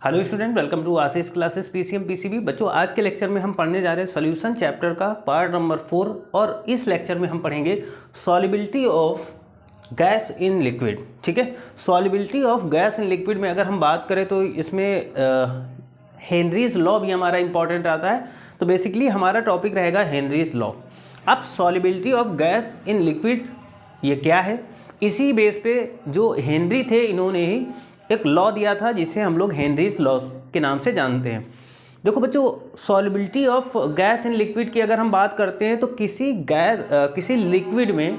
Hello student, welcome to Ashish classes PCM PCB. बच्चों, आज के लेक्चर में हम पढ़ने जा रहे हैं सॉल्यूशन चैप्टर का पार्ट नंबर 4 और इस लेक्चर में हम पढ़ेंगे solubility of gas in liquid. ठीक है, solubility of gas in liquid में अगर हम बात करें तो इसमें हेनरीज लॉ भी हमारा इंपॉर्टेंट आता है। तो बेसिकली हमारा टॉपिक रहेगा हेनरीज लॉ। अब solubility of gas in liquid ये क्या है, इसी बेस पे जो हेनरी थे इन्होंने ही एक लॉ दिया था जिसे हम लोग हेनरीज लॉ के नाम से जानते हैं। देखो बच्चों, solubility of gas in liquid की अगर हम बात करते हैं तो किसी लिक्विड में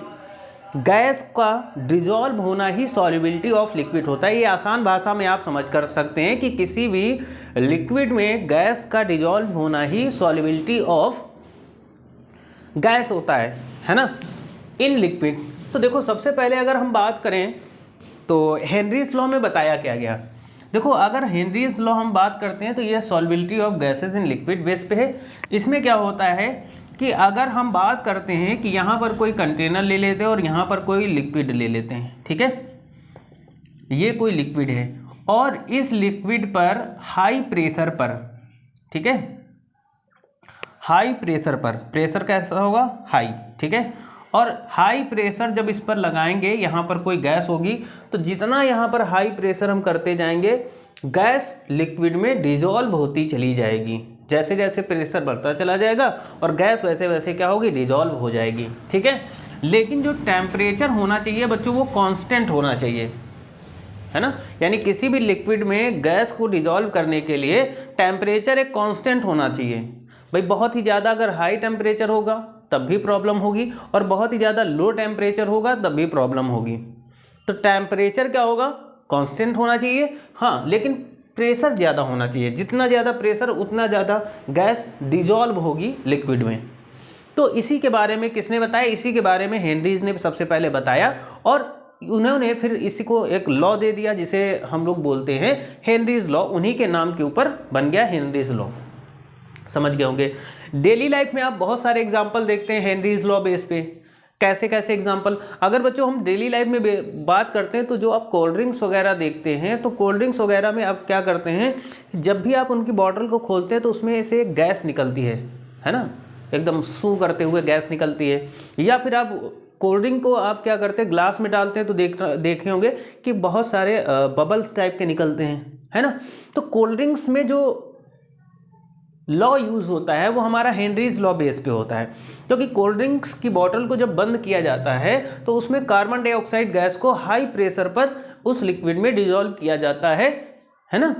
गैस का डिजॉल्व होना ही सॉल्युबिलिटी ऑफ लिक्विड होता है। ये आसान भाषा में आप समझ कर सकते हैं कि किसी भी लिक्विड में गैस का डिजॉल्व होना ही सॉल्युबिलिटी ऑफ गैस होता है ना, इन लिक्विड। तो देखो, सबसे पहले अगर हम बात करें तो हेनरीज लॉ में बताया क्या गया। देखो, अगर हेनरीज लॉ हम बात करते हैं तो यह solubility of gases in liquid base पे है। इसमें क्या होता है कि अगर हम बात करते हैं कि यहाँ पर कोई कंटेनर ले लेते हैं और यहाँ पर कोई लिक्विड ले लेते हैं, ठीक है, ये कोई लिक्विड है और इस लिक्विड पर हाई प्रेशर पर, ठीक है, हाई प्रेशर पर, प्रेशर कैसा होगा, हाई, ठीक है, और हाई प्रेशर जब इस पर लगाएंगे, यहाँ पर कोई गैस होगी तो जितना यहाँ पर हाई प्रेशर हम करते जाएंगे गैस लिक्विड में डिजॉल्व होती चली जाएगी। जैसे जैसे प्रेशर बढ़ता चला जाएगा और गैस वैसे वैसे क्या होगी, डिजॉल्व हो जाएगी। ठीक है, लेकिन जो टेम्परेचर होना चाहिए बच्चों वो कांस्टेंट होना चाहिए, है ना। यानी किसी भी लिक्विड में गैस को डिजॉल्व करने के लिए टेम्परेचर एक कांस्टेंट होना चाहिए। भाई बहुत ही ज़्यादा अगर हाई टेम्परेचर होगा तब भी प्रॉब्लम होगी और बहुत ही ज़्यादा लो टेम्परेचर होगा तब भी प्रॉब्लम होगी। तो टेम्परेचर क्या होगा, कांस्टेंट होना चाहिए, हाँ, लेकिन प्रेशर ज़्यादा होना चाहिए। जितना ज़्यादा प्रेशर उतना ज़्यादा गैस डिजॉल्व होगी लिक्विड में। तो इसी के बारे में किसने बताया, इसी के बारे में हेनरीज ने सबसे पहले बताया और उन्होंने फिर इसी को एक लॉ दे दिया जिसे हम लोग बोलते हैं हेनरीज लॉ। उन्हीं के नाम के ऊपर बन गया हेनरीज लॉ। समझ गए होंगे। डेली लाइफ में आप बहुत सारे एग्जाम्पल देखते हैं हेनरीज लॉ बेस पे। कैसे कैसे एग्जाम्पल, अगर बच्चों हम डेली लाइफ में बात करते हैं तो जो आप कोल्ड ड्रिंक्स वगैरह देखते हैं तो कोल्ड ड्रिंक्स वगैरह में आप क्या करते हैं, जब भी आप उनकी बॉटल को खोलते हैं तो उसमें से गैस निकलती है ना, एकदम सूं करते हुए गैस निकलती है। या फिर आप कोल्ड ड्रिंक को आप क्या करते हैं, ग्लास में डालते हैं तो देखे होंगे कि बहुत सारे बबल्स टाइप के निकलते हैं, है ना। तो कोल्ड ड्रिंक्स में जो लॉ यूज़ होता है वो हमारा हेनरीज लॉ बेस पे होता है, क्योंकि कोल्ड ड्रिंक्स की बोतल को जब बंद किया जाता है तो उसमें कार्बन डाइऑक्साइड गैस को हाई प्रेशर पर उस लिक्विड में डिजॉल्व किया जाता है ना।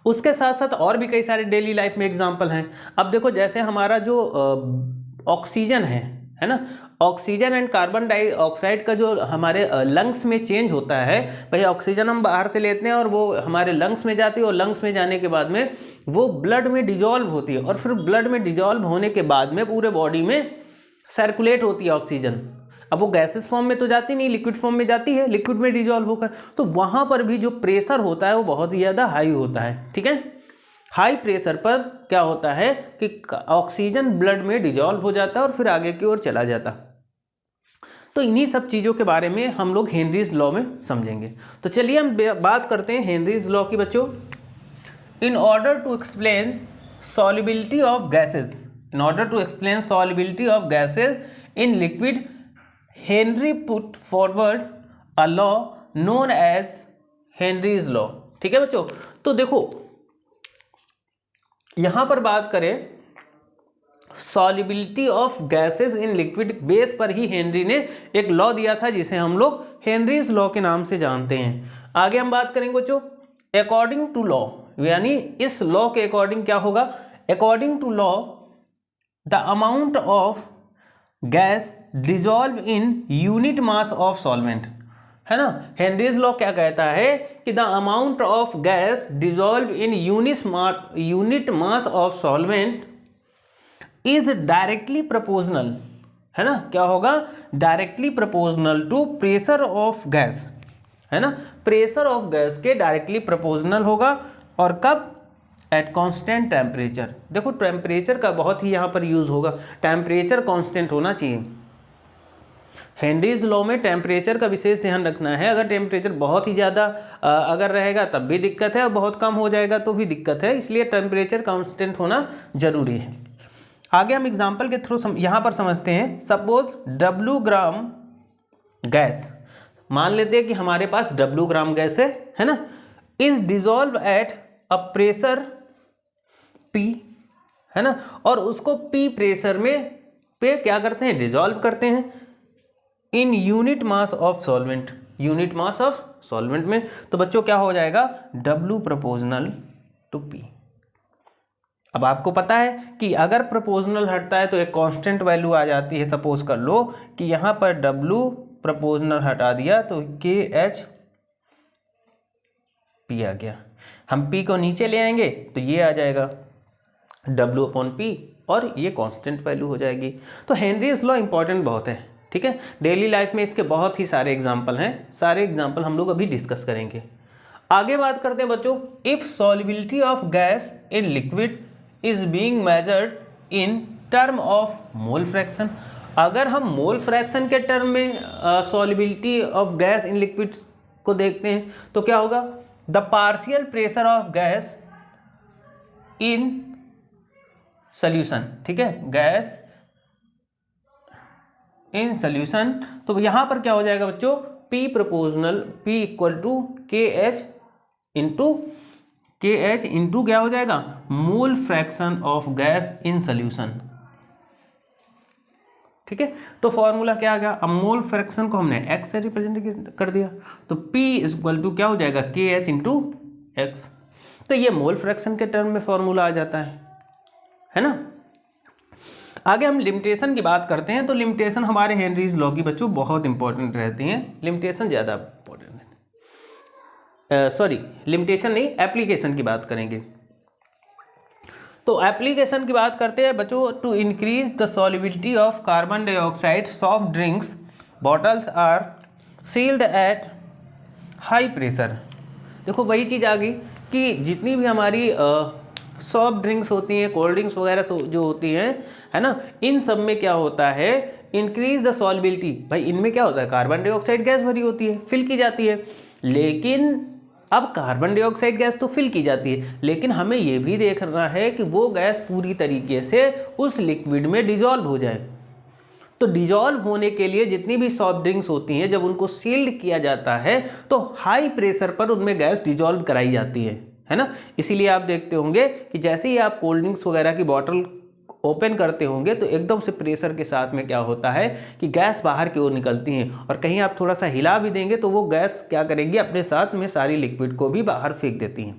उसके साथ साथ और भी कई सारे डेली लाइफ में एग्जाम्पल हैं। अब देखो, जैसे हमारा जो ऑक्सीजन है ना, ऑक्सीजन एंड कार्बन डाइऑक्साइड का जो हमारे लंग्स में चेंज होता है। भाई ऑक्सीजन हम बाहर से लेते हैं और वो हमारे लंग्स में जाती है और लंग्स में जाने के बाद में वो ब्लड में डिजॉल्व होती है और फिर ब्लड में डिजॉल्व होने के बाद में पूरे बॉडी में सर्कुलेट होती है ऑक्सीजन। अब वो गैसेस फॉर्म में तो जाती नहीं, लिक्विड फॉर्म में जाती है, लिक्विड में डिजॉल्व होकर। तो वहाँ पर भी जो प्रेशर होता है वो बहुत ही ज़्यादा हाई होता है। ठीक है, हाई प्रेशर पर क्या होता है कि ऑक्सीजन ब्लड में डिजॉल्व हो जाता है और फिर आगे की ओर चला जाता। तो इन्हीं सब चीज़ों के बारे में हम लोग हेनरीज लॉ में समझेंगे। तो चलिए हम बात करते हैं हेनरीज लॉ की बच्चों। In order to explain solubility of gases, in order to explain solubility of gases in liquid, Henry put forward a law known as Henry's law. ठीक है बच्चों, तो देखो यहां पर बात करें solubility of gases in liquid base पर ही हेनरी ने एक लॉ दिया था जिसे हम लोग हेनरीज लॉ के नाम से जानते हैं। आगे हम बात करेंगे बच्चों अकॉर्डिंग टू लॉ, यानी इस लॉ के अकॉर्डिंग क्या होगा, according to law the amount of gas dissolve in unit mass of solvent, है ना। हेनरीज लॉ क्या कहता है कि the amount of gas dissolve in unit mass of solvent is directly proportional, है ना। क्या होगा, directly proportional to pressure of gas, है ना। प्रेशर ऑफ गैस के डायरेक्टली प्रोपोर्शनल होगा और कब, एट कांस्टेंट टेम्परेचर। देखो टेम्परेचर का बहुत ही यहाँ पर यूज होगा, टेम्परेचर कांस्टेंट होना चाहिए। हेनरीज लॉ में टेम्परेचर का विशेष ध्यान रखना है। अगर टेम्परेचर बहुत ही ज़्यादा अगर रहेगा तब भी दिक्कत है, और बहुत कम हो जाएगा तो भी दिक्कत है, इसलिए टेम्परेचर कांस्टेंट होना जरूरी है। आगे हम एग्जांपल के थ्रू यहाँ पर समझते हैं। सपोज W ग्राम गैस, मान लेते हैं कि हमारे पास W ग्राम गैस है ना, is dissolve at a pressure P, है ना, और उसको P प्रेशर में पे क्या करते हैं, डिजॉल्व करते हैं इन unit mass of solvent, unit mass of solvent में। तो बच्चों क्या हो जाएगा, W प्रोपोर्शनल टू P। अब आपको पता है कि अगर प्रोपोर्शनल हटता है तो एक कांस्टेंट वैल्यू आ जाती है। सपोज कर लो कि यहाँ पर W प्रोपोर्शनल हटा दिया तो KH P आ गया। हम P को नीचे ले आएंगे तो ये आ जाएगा W अपॉन P, और ये कांस्टेंट वैल्यू हो जाएगी। तो हेनरीज लॉ इंपॉर्टेंट बहुत है, ठीक है। डेली लाइफ में इसके बहुत ही सारे एग्जाम्पल हैं, सारे एग्जाम्पल हम लोग अभी डिस्कस करेंगे। आगे बात करते हैं बच्चों, if solubility of gas in liquid is being measured in term of mole fraction. अगर हम मोल फ्रैक्शन के टर्म में solubility of gas in liquid को देखते हैं तो क्या होगा, the partial pressure of gas in solution, ठीक है, गैस इन सॉल्यूशन। तो यहां पर क्या हो जाएगा बच्चों, P proportional P equal to KH into क्या हो जाएगा, mole fraction of gas in solution, ठीक है। तो फॉर्मूला क्या आ गया, अब मोल फ्रैक्शन को हमने x से रिप्रेजेंट कर दिया, तो P इक्वल टू क्या हो जाएगा, KH इंटू एक्स। तो ये मोल फ्रैक्शन के टर्म में फॉर्मूला आ जाता है ना। आगे हम लिमिटेशन की बात करते हैं। तो लिमिटेशन हमारे हेनरीज लॉ की बच्चों बहुत इंपॉर्टेंट रहती हैं, लिमिटेशन ज़्यादा इंपॉर्टेंट है। सॉरी, लिमिटेशन नहीं, एप्लीकेशन की बात करेंगे। तो एप्लीकेशन की बात करते हैं बच्चों, to increase the solubility of carbon dioxide soft drinks bottles are sealed at high pressure. देखो वही चीज़ आ गई कि जितनी भी हमारी सॉफ्ट ड्रिंक्स होती हैं, कोल्ड ड्रिंक्स वगैरह जो होती हैं, है ना, इन सब में क्या होता है, इंक्रीज द सॉल्युबिलिटी। भाई इनमें क्या होता है, कार्बन डाइऑक्साइड गैस भरी होती है, फिल की जाती है। लेकिन अब कार्बन डाइऑक्साइड गैस तो फिल की जाती है, लेकिन हमें ये भी देखना है कि वो गैस पूरी तरीके से उस लिक्विड में डिजॉल्व हो जाए। तो डिजॉल्व होने के लिए जितनी भी सॉफ्ट ड्रिंक्स होती हैं, जब उनको सील्ड किया जाता है तो हाई प्रेशर पर उनमें गैस डिजॉल्व कराई जाती है ना। इसीलिए आप देखते होंगे कि जैसे ही आप कोल्ड ड्रिंक्स वगैरह की बॉटल ओपन करते होंगे तो एकदम से प्रेशर के साथ में क्या होता है कि गैस बाहर की ओर निकलती हैं, और कहीं आप थोड़ा सा हिला भी देंगे तो वो गैस क्या करेंगी, अपने साथ में सारी लिक्विड को भी बाहर फेंक देती हैं।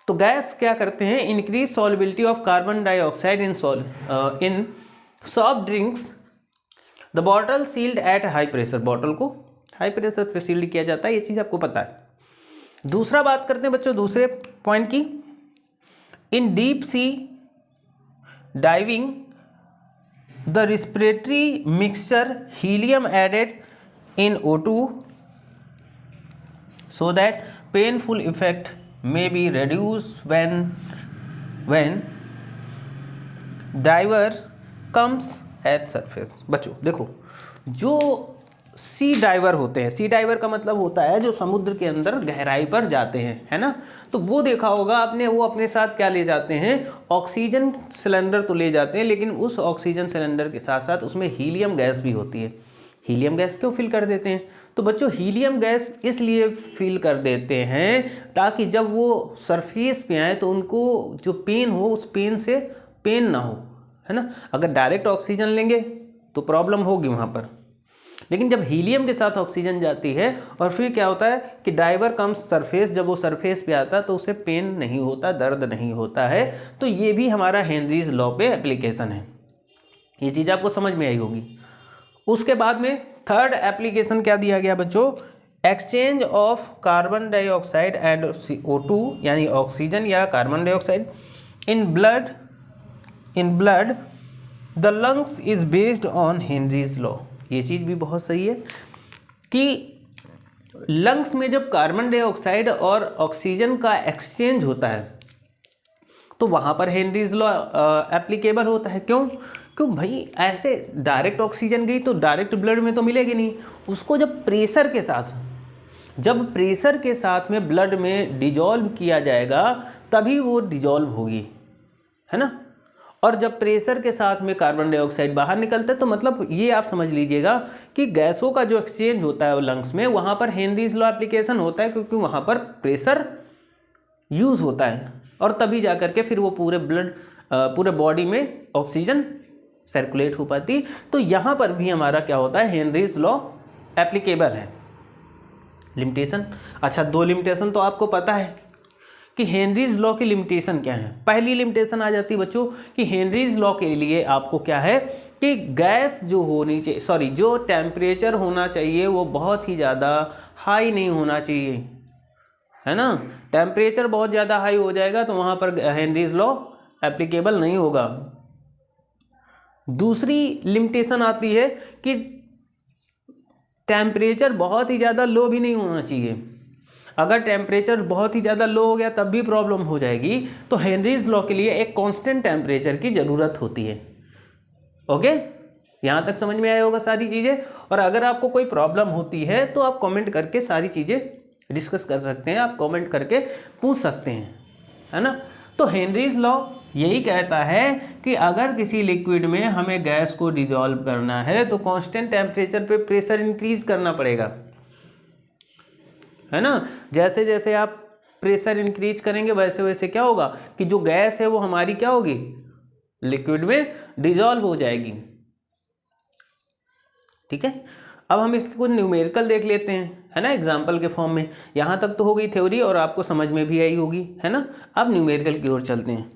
तो गैस क्या करते हैं, increase solubility of carbon dioxide in soft drinks, the bottle sealed at high pressure. Bottle को हाई प्रेशर पर सील्ड किया जाता है, ये चीज़ आपको पता है। दूसरा बात करते हैं बच्चों दूसरे पॉइंट की, in deep sea diving the respiratory mixture helium added in O2 so that painful effect may be reduced when diver comes at surface। बच्चों देखो, जो सी डाइवर होते हैं, सी डाइवर का मतलब होता है जो समुद्र के अंदर गहराई पर जाते हैं, है ना। तो वो देखा होगा आपने, वो अपने साथ क्या ले जाते हैं, ऑक्सीजन सिलेंडर तो ले जाते हैं, लेकिन उस ऑक्सीजन सिलेंडर के साथ साथ उसमें हीलियम गैस भी होती है। हीलियम गैस क्यों फिल कर देते हैं, तो बच्चों हीलियम गैस इसलिए फिल कर देते हैं ताकि जब वो सरफेस पे आए तो उनको जो पेन हो, उस पेन से पेन ना हो, है ना। अगर डायरेक्ट ऑक्सीजन लेंगे तो प्रॉब्लम होगी वहाँ पर, लेकिन जब हीलियम के साथ ऑक्सीजन जाती है और फिर क्या होता है कि डाइवर कम्स सरफेस, जब वो सरफेस पे आता है तो उसे पेन नहीं होता, दर्द नहीं होता है। तो ये भी हमारा हेनरीज लॉ पे एप्लीकेशन है, ये चीज़ आपको समझ में आई होगी। उसके बाद में थर्ड एप्लीकेशन क्या दिया गया बच्चों, exchange of carbon dioxide and O2 यानी ऑक्सीजन या carbon dioxide in blood the lungs is based on Henry's law. ये चीज़ भी बहुत सही है कि लंग्स में जब कार्बन डाइऑक्साइड और ऑक्सीजन का एक्सचेंज होता है तो वहाँ पर हेनरीज लॉ एप्लीकेबल होता है। क्यों, क्यों भाई, ऐसे डायरेक्ट ऑक्सीजन गई तो डायरेक्ट ब्लड में तो मिलेगी नहीं, उसको जब प्रेशर के साथ में ब्लड में डिजॉल्व किया जाएगा तभी वो डिजॉल्व होगी, है ना। और जब प्रेशर के साथ में कार्बन डाइऑक्साइड बाहर निकलता है तो मतलब ये आप समझ लीजिएगा कि गैसों का जो एक्सचेंज होता है लंग्स में, वहाँ पर हेनरीज लॉ एप्लीकेशन होता है, क्योंकि वहाँ पर प्रेशर यूज़ होता है और तभी जा कर के फिर वो पूरे बॉडी में ऑक्सीजन सर्कुलेट हो पाती। तो यहाँ पर भी हमारा क्या होता है, हेनरीज लॉ एप्लीकेबल है। लिमिटेशन, अच्छा 2 लिमिटेशन तो आपको पता है कि हेनरीज लॉ की लिमिटेशन क्या है। पहली लिमिटेशन आ जाती है बच्चों कि हेनरीज लॉ के लिए आपको क्या है कि गैस जो होनी चाहिए, जो टेम्परेचर होना चाहिए वो बहुत ही ज़्यादा हाई नहीं होना चाहिए, है ना। टेम्परेचर बहुत ज़्यादा हाई हो जाएगा तो वहाँ पर हेनरीज लॉ एप्लीकेबल नहीं होगा। दूसरी लिमिटेशन आती है कि टेम्परेचर बहुत ही ज़्यादा लो भी नहीं होना चाहिए। अगर टेम्परेचर बहुत ही ज़्यादा लो हो गया तब भी प्रॉब्लम हो जाएगी। तो हेनरीज लॉ के लिए एक कांस्टेंट टेम्परेचर की ज़रूरत होती है। ओके, यहाँ तक समझ में आया होगा सारी चीज़ें। और अगर आपको कोई प्रॉब्लम होती है तो आप कमेंट करके सारी चीज़ें डिस्कस कर सकते हैं, आप कमेंट करके पूछ सकते हैं, है ना। तो हेनरीज लॉ यही कहता है कि अगर किसी लिक्विड में हमें गैस को डिजॉल्व करना है तो कांस्टेंट टेम्परेचर पे प्रेशर इंक्रीज करना पड़ेगा, है ना। जैसे जैसे आप प्रेशर इंक्रीज करेंगे वैसे वैसे क्या होगा कि जो गैस है वो हमारी क्या होगी, लिक्विड में डिजॉल्व हो जाएगी। ठीक है, अब हम इसके कुछ न्यूमेरिकल देख लेते हैं, है ना, एग्जाम्पल के फॉर्म में। यहाँ तक तो हो गई थ्योरी और आपको समझ में भी आई होगी, है ना। अब न्यूमेरिकल की ओर चलते हैं।